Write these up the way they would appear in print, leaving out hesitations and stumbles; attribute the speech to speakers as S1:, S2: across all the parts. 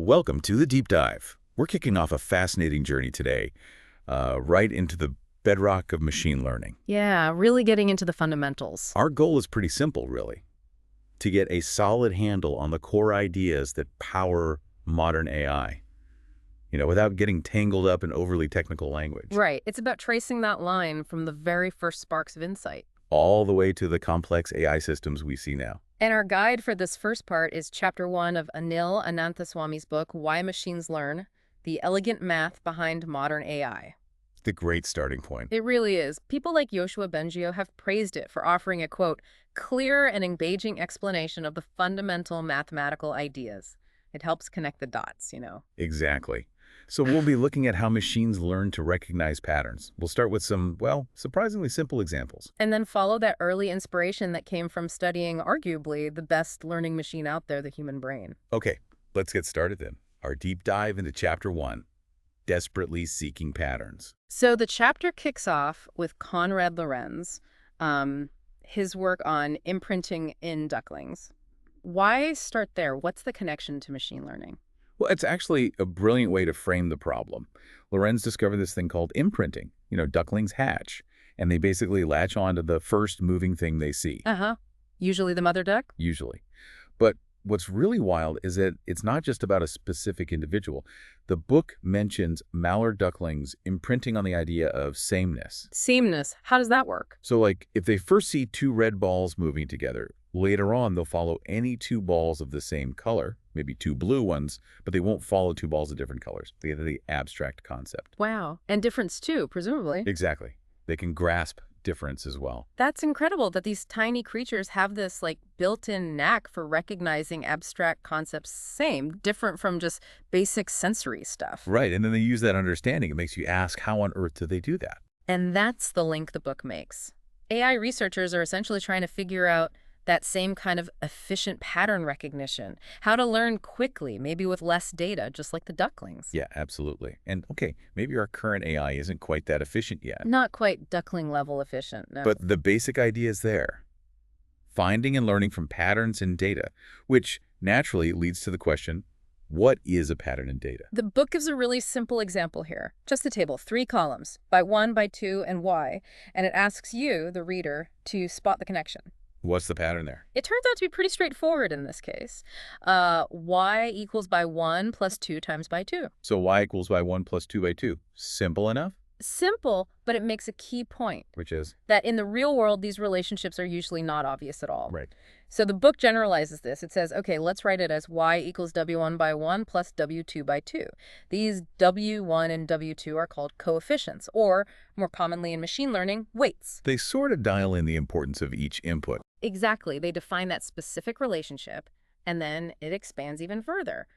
S1: Welcome to the Deep Dive. We're kicking off a fascinating journey today, right into the bedrock of machine learning.
S2: Yeah, really getting into the fundamentals.
S1: Our goal is pretty simple, really, to get a solid handle on the core ideas that power modern AI, without getting tangled up in overly technical language.
S2: Right. It's about tracing that line from the very first sparks of insight.
S1: All the way to the complex AI systems we see now.
S2: And our guide for this first part is Chapter 1 of Anil Ananthaswamy's book, Why Machines Learn: The Elegant Math Behind Modern AI.
S1: The great starting point.
S2: It really is. People like Yoshua Bengio have praised it for offering a, quote, clear and engaging explanation of the fundamental mathematical ideas. It helps connect the dots,
S1: Exactly. So we'll be looking at how machines learn to recognize patterns. We'll start with some, surprisingly simple examples.
S2: And then follow that early inspiration that came from studying arguably the best learning machine out there, the human brain.
S1: Okay, let's get started then. Our deep dive into Chapter 1, Desperately Seeking Patterns.
S2: So the chapter kicks off with Konrad Lorenz, his work on imprinting in ducklings. Why start there? What's the connection to machine learning?
S1: Well, it's actually a brilliant way to frame the problem. Lorenz discovered this thing called imprinting. Ducklings hatch, and they basically latch onto the first moving thing they see.
S2: Usually the mother duck?
S1: Usually. But what's really wild is that it's not just about a specific individual. The book mentions mallard ducklings imprinting on the idea of sameness.
S2: Sameness. How does that work?
S1: So, if they first see two red balls moving together, later on they'll follow any two balls of the same color, maybe two blue ones, but they won't follow two balls of different colors. They get the abstract concept.
S2: Wow. And difference too, presumably.
S1: Exactly. They can grasp difference as well.
S2: That's incredible that these tiny creatures have this built-in knack for recognizing abstract concepts different from just basic sensory stuff.
S1: Right, and then they use that understanding. It makes you ask, how on earth do they do that?
S2: And that's the link the book makes. AI researchers are essentially trying to figure out that same kind of efficient pattern recognition, how to learn quickly, maybe with less data, just like the ducklings.
S1: Yeah, absolutely. And okay, maybe our current AI isn't quite that efficient yet.
S2: Not quite duckling level efficient, no.
S1: But the basic idea is there. Finding and learning from patterns in data, which naturally leads to the question, what is a pattern in data?
S2: The book gives a really simple example here. Just a table, 3 columns, by 1, by 2, and y, and it asks you, the reader, to spot the connection.
S1: What's the pattern there?
S2: It turns out to be pretty straightforward in this case. Y equals by 1 plus 2 times by 2.
S1: So y equals by 1 plus 2 by 2. Simple enough?
S2: Simple, but it makes a key point.
S1: Which is?
S2: That in the real world, these relationships are usually not obvious at all.
S1: Right.
S2: So the book generalizes this. It says, okay, let's write it as y equals w1 by 1 plus w2 by 2. These w1 and w2 are called coefficients, or more commonly in machine learning, weights.
S1: They sort of dial in the importance of each input.
S2: Exactly. They define that specific relationship, and then it expands even further.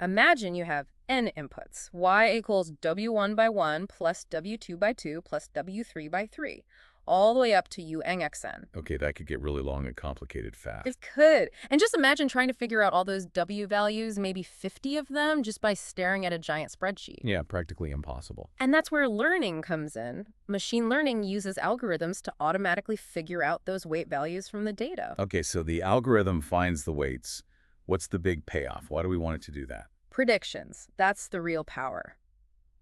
S2: Imagine you have n inputs. Y equals w1 by 1 plus w2 by 2 plus w3 by 3, all the way up to u(n)xn.
S1: Okay, that could get really long and complicated fast.
S2: It could. And just imagine trying to figure out all those w values, maybe 50 of them, just by staring at a giant spreadsheet.
S1: Yeah, practically impossible.
S2: And that's where learning comes in. Machine learning uses algorithms to automatically figure out those weight values from the data.
S1: Okay, so the algorithm finds the weights. What's the big payoff? Why do we want it to do that?
S2: Predictions. That's the real power.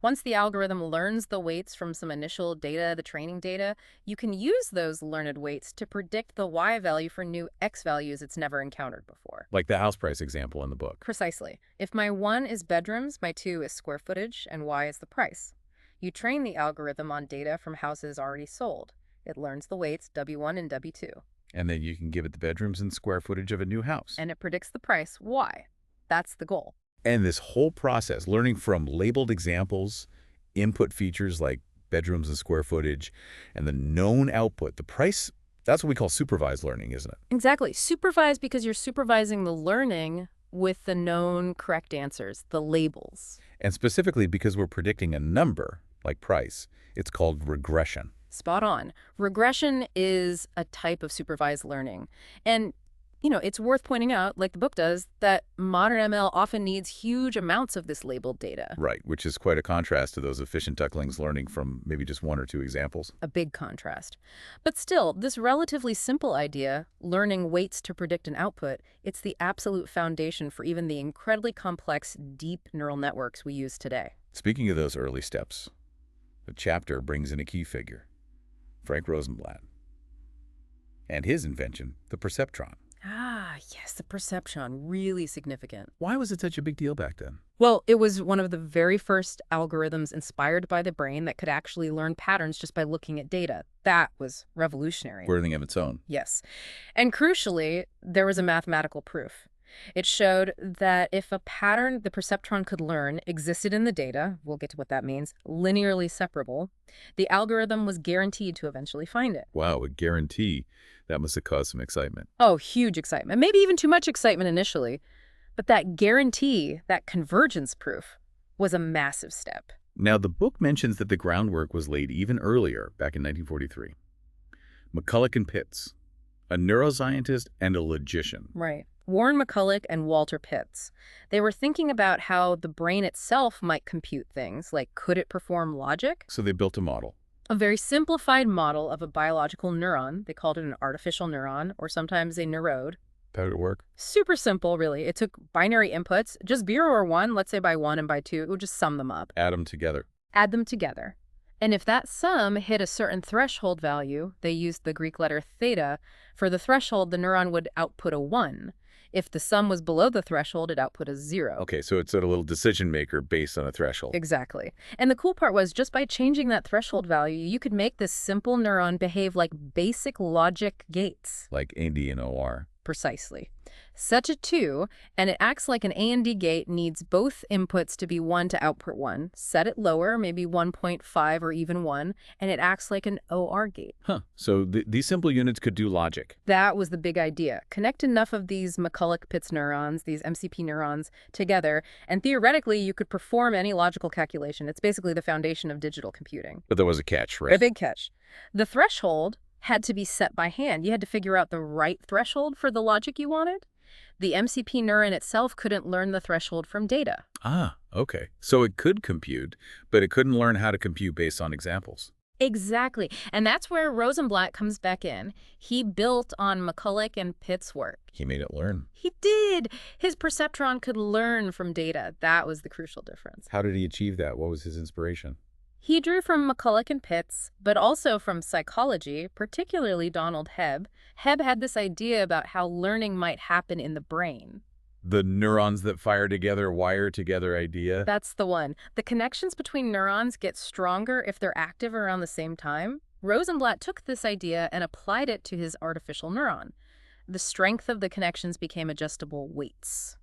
S2: Once the algorithm learns the weights from some initial data, the training data, you can use those learned weights to predict the y value for new x values it's never encountered before.
S1: Like the house price example in the book.
S2: Precisely. If my 1 is bedrooms, my 2 is square footage, and y is the price. You train the algorithm on data from houses already sold. It learns the weights W1 and W2.
S1: And then you can give it the bedrooms and square footage of a new house.
S2: And it predicts the price, y. That's the goal.
S1: And this whole process, learning from labeled examples, input features like bedrooms and square footage, and the known output, the price, that's what we call supervised learning, isn't it?
S2: Exactly. Supervised because you're supervising the learning with the known correct answers, the labels.
S1: And specifically because we're predicting a number, like price, it's called regression.
S2: Spot on. Regression is a type of supervised learning. And it's worth pointing out, like the book does, that modern ML often needs huge amounts of this labeled data.
S1: Right, which is quite a contrast to those efficient ducklings learning from maybe just one or two examples.
S2: A big contrast. But still, this relatively simple idea, learning weights to predict an output, it's the absolute foundation for even the incredibly complex, deep neural networks we use today.
S1: Speaking of those early steps, the chapter brings in a key figure, Frank Rosenblatt, and his invention, the perceptron.
S2: Ah, yes, the perceptron, really significant.
S1: Why was it such a big deal back then?
S2: Well, it was one of the very first algorithms inspired by the brain that could actually learn patterns just by looking at data. That was revolutionary.
S1: Learning of its own.
S2: Yes. And crucially, there was a mathematical proof. It showed that if a pattern the perceptron could learn existed in the data, we'll get to what that means, linearly separable, the algorithm was guaranteed to eventually find it.
S1: Wow, a guarantee. That must have caused some excitement.
S2: Oh, huge excitement. Maybe even too much excitement initially. But that guarantee, that convergence proof, was a massive step.
S1: Now, the book mentions that the groundwork was laid even earlier, back in 1943. McCulloch and Pitts, a neuroscientist and a logician.
S2: Right. Warren McCulloch and Walter Pitts. They were thinking about how the brain itself might compute things, like could it perform logic?
S1: So they built a model.
S2: A very simplified model of a biological neuron. They called it an artificial neuron, or sometimes a neurode.
S1: How did it work?
S2: Super simple, really. It took binary inputs, just 0 or 1, let's say by 1 and by 2. It would just sum them up.
S1: Add them together.
S2: Add them together. And if that sum hit a certain threshold value, they used the Greek letter theta. For the threshold, the neuron would output a 1. If the sum was below the threshold, it output a 0.
S1: Okay, so it's a little decision maker based on a threshold.
S2: Exactly. And the cool part was just by changing that threshold value, you could make this simple neuron behave like basic logic gates.
S1: Like AND and OR.
S2: Precisely. Set it 2, and it acts like an AND gate needs both inputs to be 1 to output 1. Set it lower, maybe 1.5 or even 1, and it acts like an OR gate.
S1: Huh. So these simple units could do logic.
S2: That was the big idea. Connect enough of these McCulloch-Pitts neurons, these MCP neurons, together, and theoretically you could perform any logical calculation. It's basically the foundation of digital computing.
S1: But there was a catch, right?
S2: A big catch. The threshold had to be set by hand. You had to figure out the right threshold for the logic you wanted. The MCP neuron itself couldn't learn the threshold from data.
S1: Ah, okay. So it could compute, but it couldn't learn how to compute based on examples.
S2: Exactly. And that's where Rosenblatt comes back in. He built on McCulloch and Pitts' work.
S1: He made it learn.
S2: He did. His perceptron could learn from data. That was the crucial difference.
S1: How did he achieve that? What was his inspiration?
S2: He drew from McCulloch and Pitts, but also from psychology, particularly Donald Hebb. Hebb had this idea about how learning might happen in the brain.
S1: The neurons that fire together, wire together idea?
S2: That's the one. The connections between neurons get stronger if they're active around the same time. Rosenblatt took this idea and applied it to his artificial neuron. The strength of the connections became adjustable weights.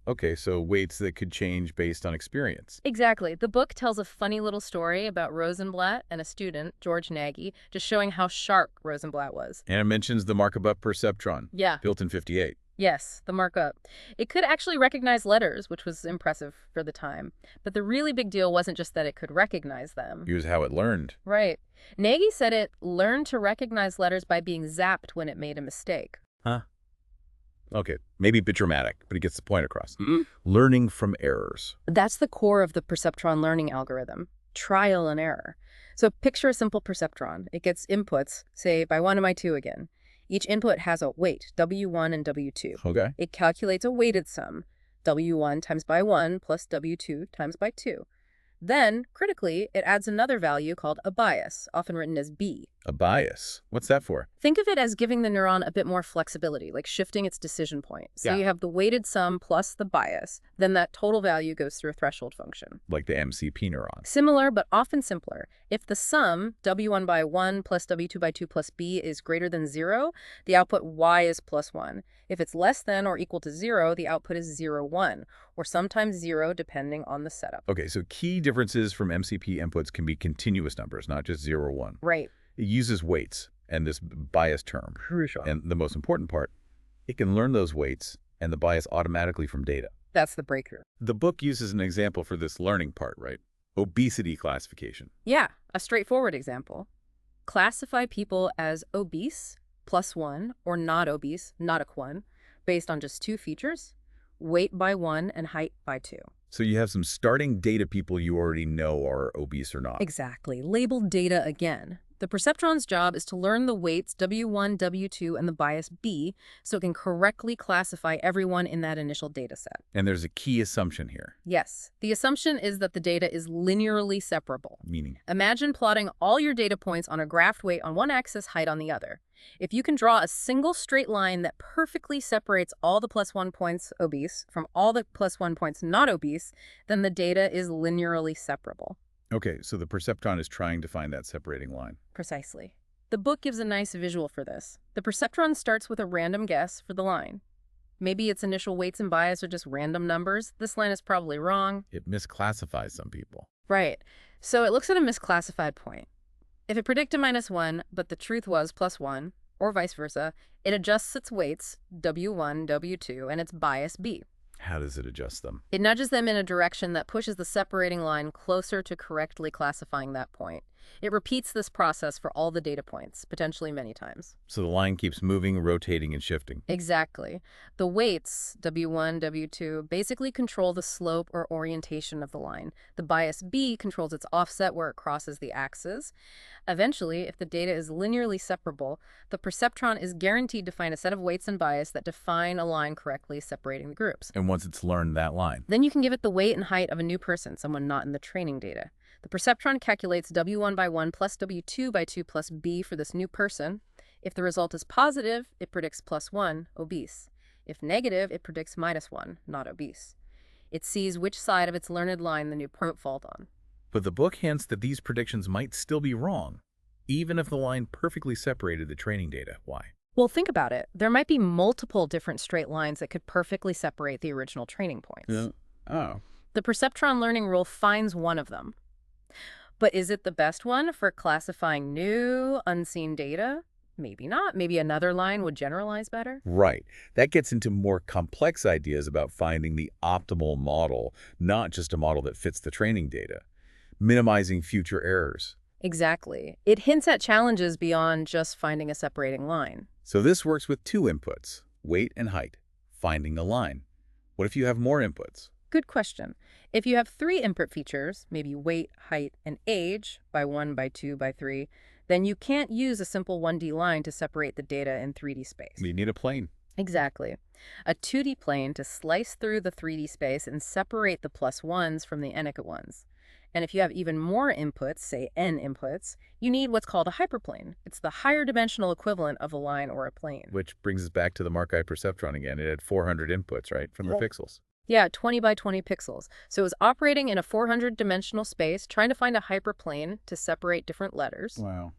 S1: Okay, so weights that could change based on experience.
S2: Exactly. The book tells a funny little story about Rosenblatt and a student, George Nagy, just showing how sharp Rosenblatt was.
S1: And it mentions the markup perceptron.
S2: Yeah.
S1: Built in 58.
S2: Yes, the markup. It could actually recognize letters, which was impressive for the time. But the really big deal wasn't just that it could recognize them.
S1: Here's how it learned.
S2: Right. Nagy said it learned to recognize letters by being zapped when it made a mistake.
S1: Huh? Okay, maybe a bit dramatic, but it gets the point across.
S2: Mm-hmm.
S1: Learning from errors.
S2: That's the core of the perceptron learning algorithm. Trial and error. So picture a simple perceptron. It gets inputs, say by 1 and by 2 again. Each input has a weight, W1 and W2.
S1: Okay.
S2: It calculates a weighted sum, W1 times by 1 plus W2 times by 2. Then, critically, it adds another value called a bias, often written as B.
S1: A bias. What's that for?
S2: Think of it as giving the neuron a bit more flexibility, like shifting its decision point. So
S1: Yeah.
S2: you have the weighted sum plus the bias. Then that total value goes through a threshold function.
S1: Like the MCP neuron.
S2: Similar, but often simpler. If the sum, W1 by 1 plus W2 by 2 plus B, is greater than 0, the output Y is plus 1. If it's less than or equal to 0, the output is 0, 1, or sometimes 0 depending on the setup.
S1: Okay, so key differences from MCP inputs can be continuous numbers, not just 0, 1.
S2: Right.
S1: It uses weights and this bias term.
S2: Crucial.
S1: And the most important part, it can learn those weights and the bias automatically from data.
S2: That's the breakthrough.
S1: The book uses an example for this learning part, right? Obesity classification.
S2: Yeah, a straightforward example. Classify people as obese, +1, or not obese, not a 1, based on just two features, weight by 1 and height by 2.
S1: So you have some starting data people you already know are obese or not.
S2: Exactly. Labeled data again. The perceptron's job is to learn the weights W1, W2, and the bias B so it can correctly classify everyone in that initial data set.
S1: And there's a key assumption here.
S2: Yes. The assumption is that the data is linearly separable.
S1: Meaning?
S2: Imagine plotting all your data points on a graphed weight on one axis, height on the other. If you can draw a single straight line that perfectly separates all the +1 points obese from all the +1 points not obese, then the data is linearly separable.
S1: Okay, so the perceptron is trying to find that separating line.
S2: Precisely. The book gives a nice visual for this. The perceptron starts with a random guess for the line. Maybe its initial weights and bias are just random numbers. This line is probably wrong.
S1: It misclassifies some people.
S2: Right. So it looks at a misclassified point. If it predicted -1, but the truth was +1, or vice versa, it adjusts its weights, W1, W2, and its bias B.
S1: How does it adjust them?
S2: It nudges them in a direction that pushes the separating line closer to correctly classifying that point. It repeats this process for all the data points, potentially many times.
S1: So the line keeps moving, rotating, and shifting.
S2: Exactly. The weights, W1, W2, basically control the slope or orientation of the line. The bias B controls its offset where it crosses the axis. Eventually, if the data is linearly separable, the perceptron is guaranteed to find a set of weights and bias that define a line correctly separating the groups.
S1: And once it's learned that line,
S2: Then you can give it the weight and height of a new person, someone not in the training data. The perceptron calculates W1 by 1 plus W2 by 2 plus B for this new person. If the result is positive, it predicts +1, obese. If negative, it predicts -1, not obese. It sees which side of its learned line the new point falls on.
S1: but the book hints that these predictions might still be wrong, even if the line perfectly separated the training data. Why?
S2: Well, think about it. There might be multiple different straight lines that could perfectly separate the original training points.
S1: Oh.
S2: The perceptron learning rule finds one of them. But is it the best one for classifying new, unseen data? Maybe not. Maybe another line would generalize better.
S1: Right. That gets into more complex ideas about finding the optimal model, not just a model that fits the training data. Minimizing future errors.
S2: Exactly. It hints at challenges beyond just finding a separating line.
S1: So this works with two inputs, weight and height, finding a line. What if you have more inputs?
S2: Good question. If you have 3 input features, maybe weight, height, and age, by 1, by 2, by 3, then you can't use a simple 1D line to separate the data in 3D space.
S1: You need a plane.
S2: Exactly. A 2D plane to slice through the 3D space and separate the +1s from the negative ones. And if you have even more inputs, say n inputs, you need what's called a hyperplane. It's the higher dimensional equivalent of a line or a plane.
S1: Which brings us back to the McCulloch Perceptron again. It had 400 inputs, right, from the pixels.
S2: Yeah, 20 by 20 pixels. So it was operating in a 400-dimensional space, trying to find a hyperplane to separate different letters.
S1: Wow.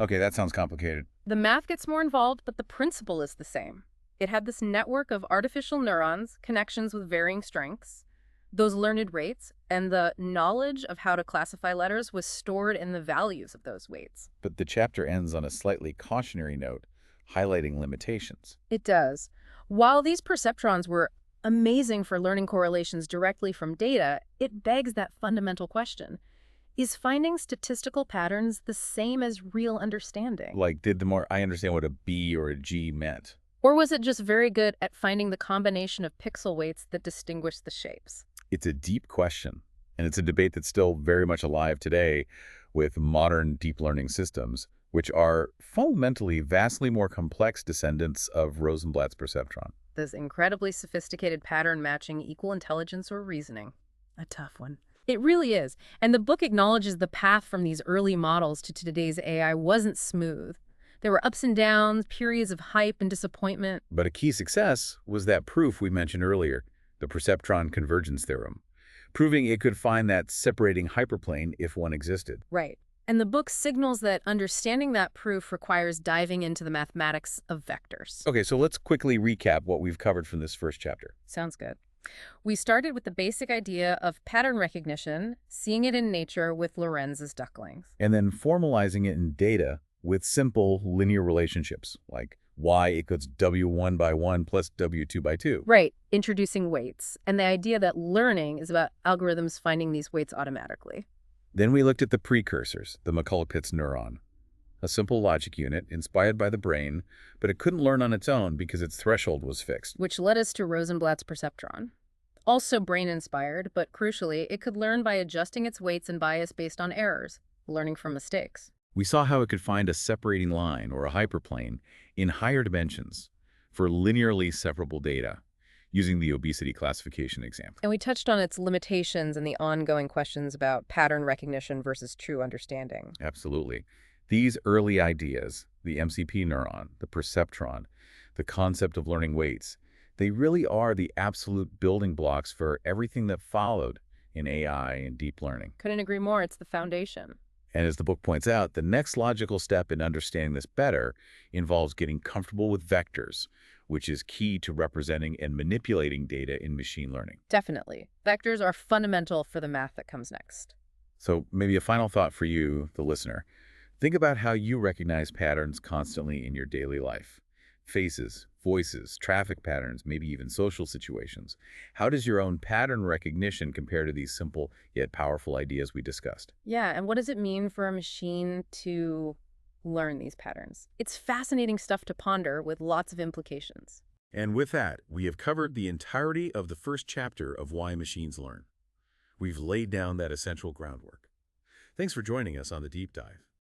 S1: Okay, that sounds complicated.
S2: The math gets more involved, but the principle is the same. It had this network of artificial neurons, connections with varying strengths, those learned rates, and the knowledge of how to classify letters was stored in the values of those weights.
S1: But the chapter ends on a slightly cautionary note, highlighting limitations.
S2: It does. While these perceptrons were amazing for learning correlations directly from data, it begs that fundamental question. Is finding statistical patterns the same as real understanding?
S1: Like, did the more I understand what a B or a G meant?
S2: Or was it just very good at finding the combination of pixel weights that distinguish the shapes?
S1: It's a deep question, and it's a debate that's still very much alive today with modern deep learning systems, which are fundamentally vastly more complex descendants of Rosenblatt's perceptron.
S2: This incredibly sophisticated pattern matching equal intelligence or reasoning. A tough one. It really is. And the book acknowledges the path from these early models to today's AI wasn't smooth. There were ups and downs, periods of hype and disappointment.
S1: But a key success was that proof we mentioned earlier, the perceptron convergence theorem, proving it could find that separating hyperplane if one existed.
S2: Right. And the book signals that understanding that proof requires diving into the mathematics of vectors.
S1: Okay, so let's quickly recap what we've covered from this first chapter.
S2: Sounds good. We started with the basic idea of pattern recognition, seeing it in nature with Lorenz's ducklings.
S1: And then formalizing it in data with simple linear relationships, like y equals W1 by 1 plus W2 by 2.
S2: Right, introducing weights, and the idea that learning is about algorithms finding these weights automatically.
S1: Then we looked at the precursors, the McCullik-Pitts neuron, a simple logic unit inspired by the brain, but it couldn't learn on its own because its threshold was fixed.
S2: Which led us to Rosenblatt's perceptron. Also brain-inspired, but crucially, it could learn by adjusting its weights and bias based on errors, learning from mistakes.
S1: We saw how it could find a separating line or a hyperplane in higher dimensions for linearly separable data, using the obesity classification example.
S2: And we touched on its limitations and the ongoing questions about pattern recognition versus true understanding.
S1: Absolutely. These early ideas, the MCP neuron, the perceptron, the concept of learning weights, they really are the absolute building blocks for everything that followed in AI and deep learning.
S2: Couldn't agree more. It's the foundation.
S1: And as the book points out, the next logical step in understanding this better involves getting comfortable with vectors, which is key to representing and manipulating data in machine learning.
S2: Definitely. Vectors are fundamental for the math that comes next.
S1: So maybe a final thought for you, the listener. Think about how you recognize patterns constantly in your daily life. Faces, voices, traffic patterns, maybe even social situations. How does your own pattern recognition compare to these simple yet powerful ideas we discussed?
S2: Yeah, and what does it mean for a machine to learn these patterns? It's fascinating stuff to ponder with lots of implications.
S1: And with that, we have covered the entirety of the first chapter of Why Machines Learn. We've laid down that essential groundwork. Thanks for joining us on the deep dive.